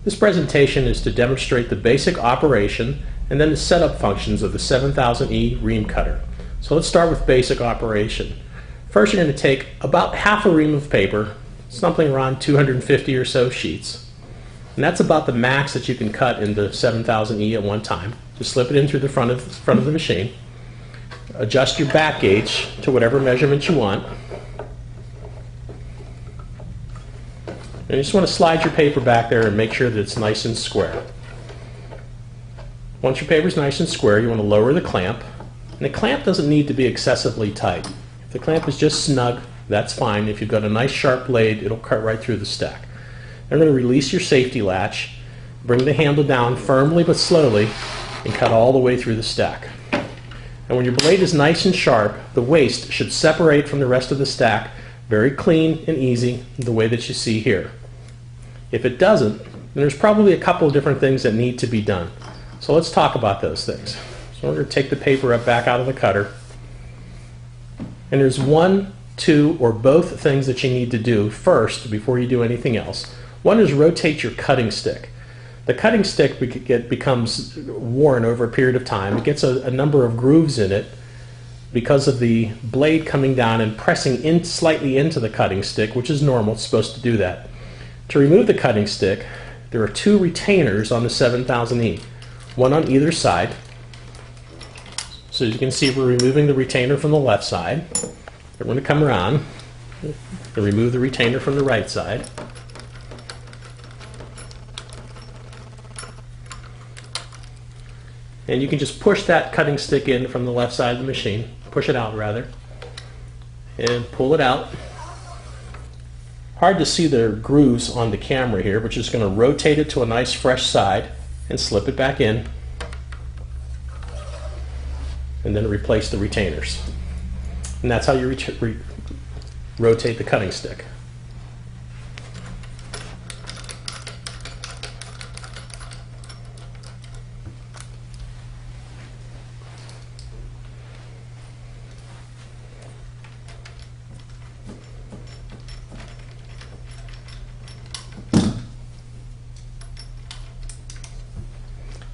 This presentation is to demonstrate the basic operation and then the setup functions of the 7000E ream cutter. So let's start with basic operation. First, you're going to take about half a ream of paper, something around 250 or so sheets. And that's about the max that you can cut in the 7000E at one time. Just slip it in through the front of the machine. Adjust your back gauge to whatever measurement you want. And you just want to slide your paper back there and make sure that it's nice and square. Once your paper is nice and square, you want to lower the clamp. And the clamp doesn't need to be excessively tight. If the clamp is just snug, that's fine. If you've got a nice sharp blade, it'll cut right through the stack. Then we're going to release your safety latch, bring the handle down firmly but slowly, and cut all the way through the stack. And when your blade is nice and sharp, the waste should separate from the rest of the stack very clean and easy, the way that you see here. If it doesn't, then there's probably a couple of different things that need to be done. So let's talk about those things. So we're going to take the paper up back out of the cutter. And there's one, two, or both things that you need to do first before you do anything else. One is rotate your cutting stick. The cutting stick becomes worn over a period of time. It gets a number of grooves in it because of the blade coming down and pressing in slightly into the cutting stick, which is normal. It's supposed to do that. To remove the cutting stick, there are two retainers on the 7000E, one on either side. So as you can see, we're removing the retainer from the left side. We're going to come around and remove the retainer from the right side. And you can just push that cutting stick in from the left side of the machine, push it out rather, and pull it out. Hard to see the grooves on the camera here, but you're just going to rotate it to a nice fresh side and slip it back in, and then replace the retainers. And that's how you rotate the cutting stick.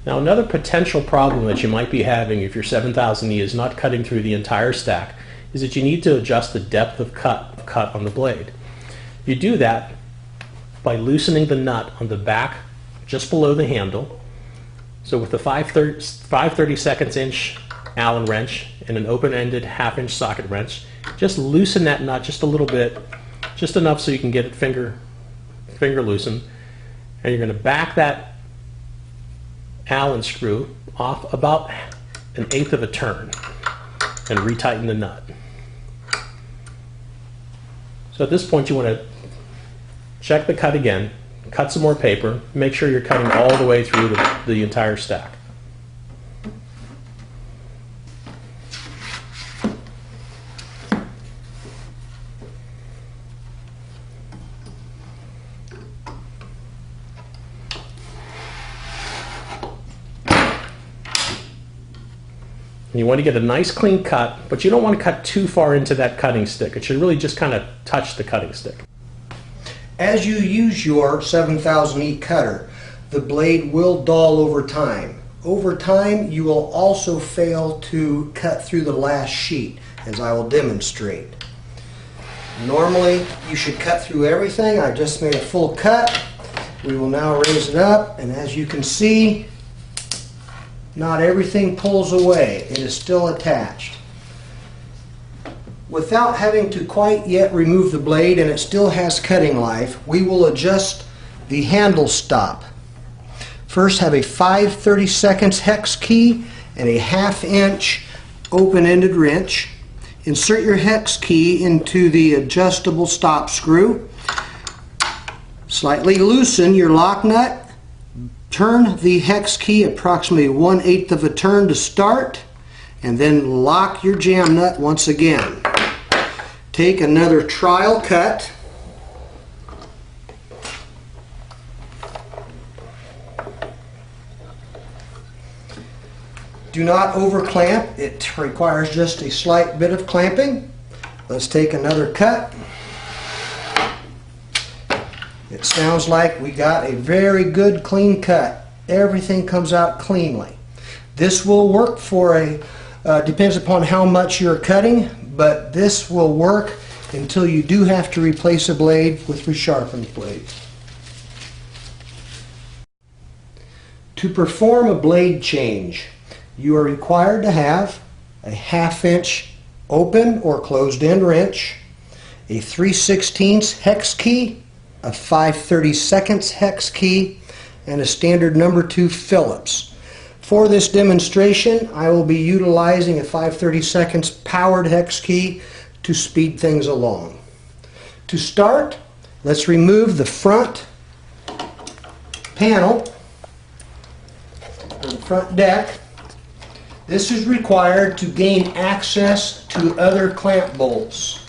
Now, another potential problem that you might be having if your 7000E is not cutting through the entire stack is that you need to adjust the depth of cut on the blade. You do that by loosening the nut on the back just below the handle. So with the 5/32 inch Allen wrench and an open-ended 1/2 inch socket wrench, just loosen that nut just a little bit, just enough so you can get it finger loosened, and you're going to back that Allen screw off about 1/8 of a turn and retighten the nut. So at this point you want to check the cut again, cut some more paper, make sure you're cutting all the way through the entire stack. And you want to get a nice clean cut, but you don't want to cut too far into that cutting stick. It should really just kind of touch the cutting stick. As you use your 7000E cutter, the blade will dull over time. Over time, you will also fail to cut through the last sheet, as I will demonstrate. Normally, you should cut through everything. I just made a full cut. We will now raise it up, and as you can see, not everything pulls away. It is still attached. Without having to quite yet remove the blade, and it still has cutting life, we will adjust the handle stop. First, have a 5/32 hex key and a 1/2 inch open-ended wrench. Insert your hex key into the adjustable stop screw. Slightly loosen your lock nut. Turn the hex key approximately 1/8 of a turn to start, and then lock your jam nut once again. Take another trial cut. Do not over clamp. It requires just a slight bit of clamping. Let's take another cut. It's sounds like we got a very good clean cut. Everything comes out cleanly. This will work for depends upon how much you're cutting, but this will work until you do have to replace a blade with resharpened blades. To perform a blade change, you are required to have a 1/2 inch open or closed end wrench, a 3/16 hex key, a 5/32 hex key, and a standard number 2 Phillips. For this demonstration, I will be utilizing a 5/32 powered hex key to speed things along. To start, let's remove the front panel, or the front deck. This is required to gain access to other clamp bolts.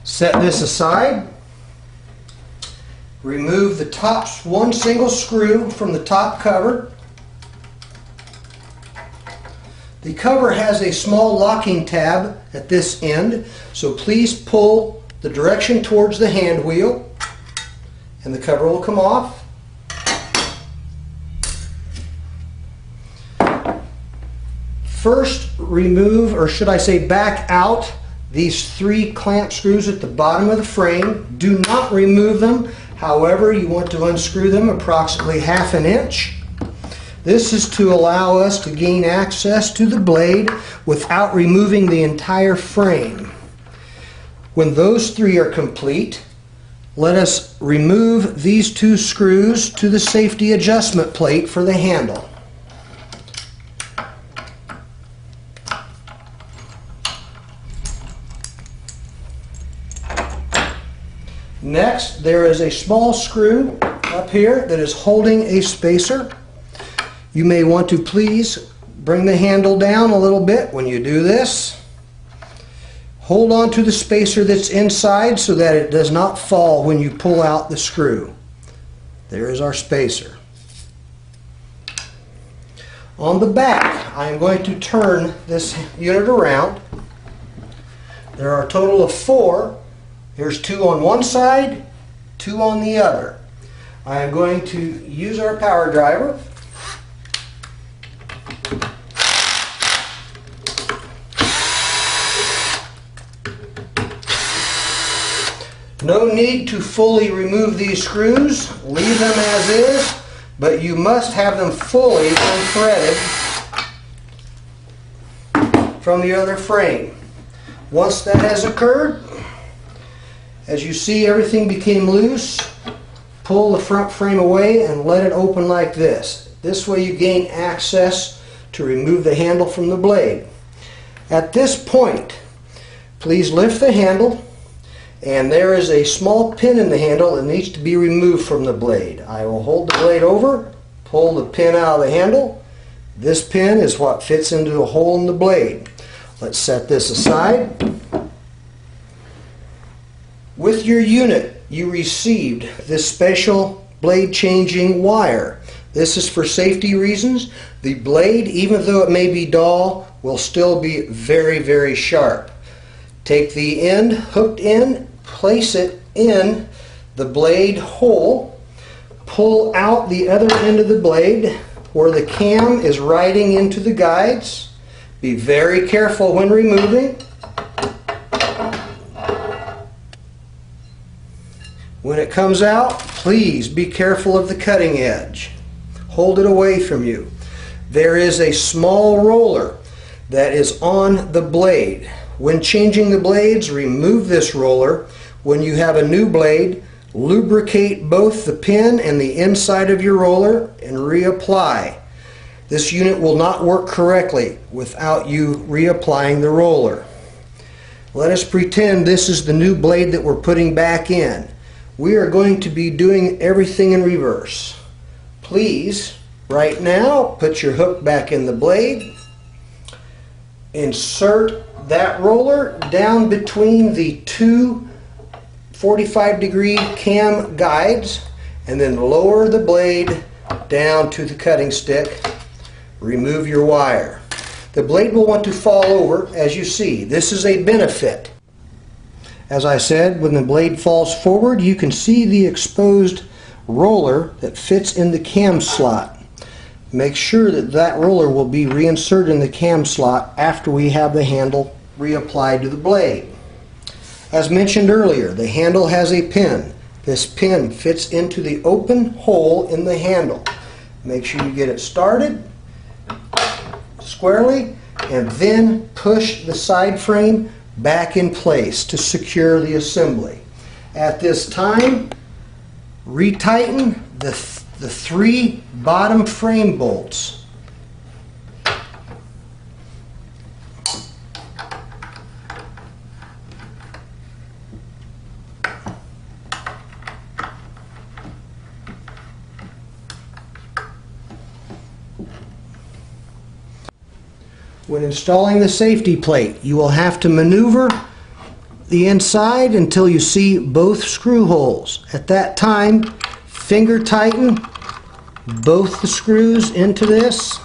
Set this aside. Remove the top one single screw from the top cover. The cover has a small locking tab at this end, so please pull the direction towards the hand wheel and the cover will come off. First remove, or should I say back out, these 3 clamp screws at the bottom of the frame. Do not remove them. However, you want to unscrew them approximately 1/2 inch. This is to allow us to gain access to the blade without removing the entire frame. When those 3 are complete, let us remove these 2 screws to the safety adjustment plate for the handle. Next, there is a small screw up here that is holding a spacer. You may want to please bring the handle down a little bit when you do this. Hold on to the spacer that's inside so that it does not fall when you pull out the screw. There is our spacer. On the back, I am going to turn this unit around. There are a total of 4. There's 2 on one side, 2 on the other. I am going to use our power driver. No need to fully remove these screws. Leave them as is, but you must have them fully unthreaded from the other frame. Once that has occurred, as you see, everything became loose. Pull the front frame away and let it open like this. This way you gain access to remove the handle from the blade. At this point, please lift the handle, and there is a small pin in the handle that needs to be removed from the blade. I will hold the blade over, pull the pin out of the handle. This pin is what fits into a hole in the blade. Let's set this aside. With your unit, you received this special blade changing wire. This is for safety reasons. The blade, even though it may be dull, will still be very, very sharp. Take the end hooked in, place it in the blade hole, pull out the other end of the blade where the cam is riding into the guides. Be very careful when removing. When it comes out, please be careful of the cutting edge. Hold it away from you. There is a small roller that is on the blade. When changing the blades, remove this roller. When you have a new blade, lubricate both the pin and the inside of your roller and reapply. This unit will not work correctly without you reapplying the roller. Let us pretend this is the new blade that we're putting back in. We are going to be doing everything in reverse. Please, right now, put your hook back in the blade. Insert that roller down between the 2 45-degree cam guides and then lower the blade down to the cutting stick. Remove your wire. The blade will want to fall over, as you see. This is a benefit. As I said, when the blade falls forward, you can see the exposed roller that fits in the cam slot. Make sure that that roller will be reinserted in the cam slot after we have the handle reapplied to the blade. As mentioned earlier, the handle has a pin. This pin fits into the open hole in the handle. Make sure you get it started squarely and then push the side frame back in place to secure the assembly. At this time, retighten the 3 bottom frame bolts. When installing the safety plate, you will have to maneuver the inside until you see both screw holes. At that time, finger tighten both the screws into this.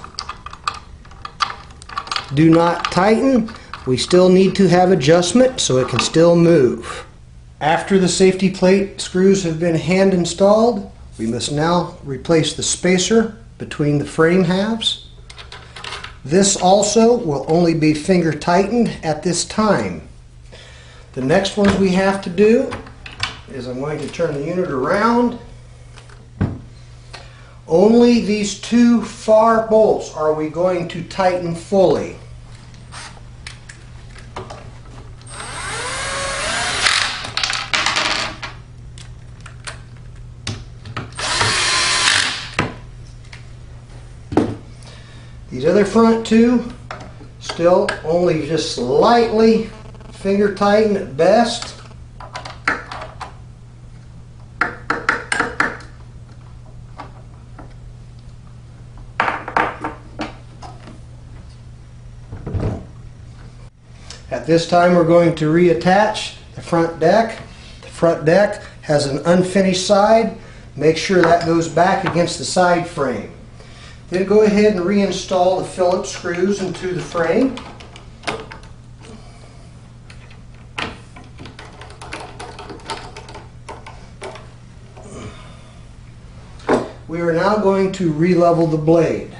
Do not tighten. We still need to have adjustment so it can still move. After the safety plate screws have been hand installed, we must now replace the spacer between the frame halves. This also will only be finger tightened at this time. The next ones we have to do is I'm going to turn the unit around. Only these 2 far bolts are we going to tighten fully. These other front 2 still only just slightly finger tighten at best. At this time we're going to reattach the front deck. The front deck has an unfinished side. Make sure that goes back against the side frame. Then go ahead and reinstall the Phillips screws into the frame. We are now going to re-level the blade.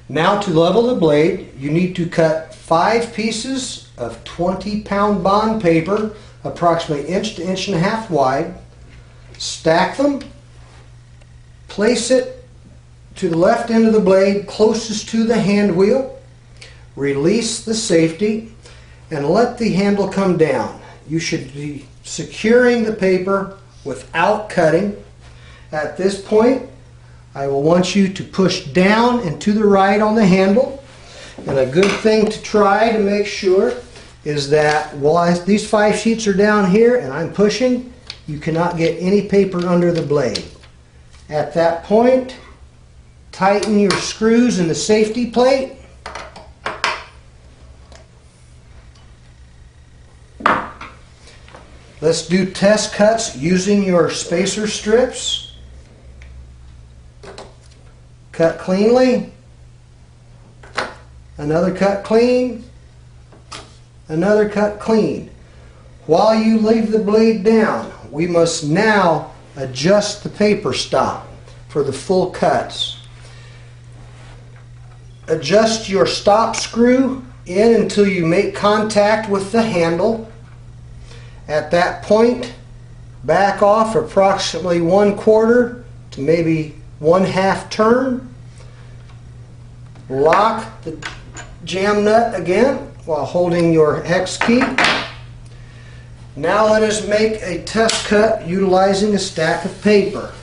Now to level the blade, you need to cut 5 pieces of 20-pound bond paper, approximately 1 to 1.5 inches wide. Stack them. Place it to the left end of the blade closest to the hand wheel. Release the safety and let the handle come down. You should be securing the paper without cutting. At this point, I will want you to push down and to the right on the handle. And a good thing to try to make sure is that while these 5 sheets are down here and I'm pushing, you cannot get any paper under the blade. At that point, tighten your screws in the safety plate. Let's do test cuts using your spacer strips. Cut cleanly. Another cut clean. Another cut clean. While you leave the blade down, we must now adjust the paper stop for the full cuts. Adjust your stop screw in until you make contact with the handle. At that point, back off approximately 1/4 to maybe 1/2 turn. Lock the jam nut again while holding your hex key. Now let us make a test cut utilizing a stack of paper.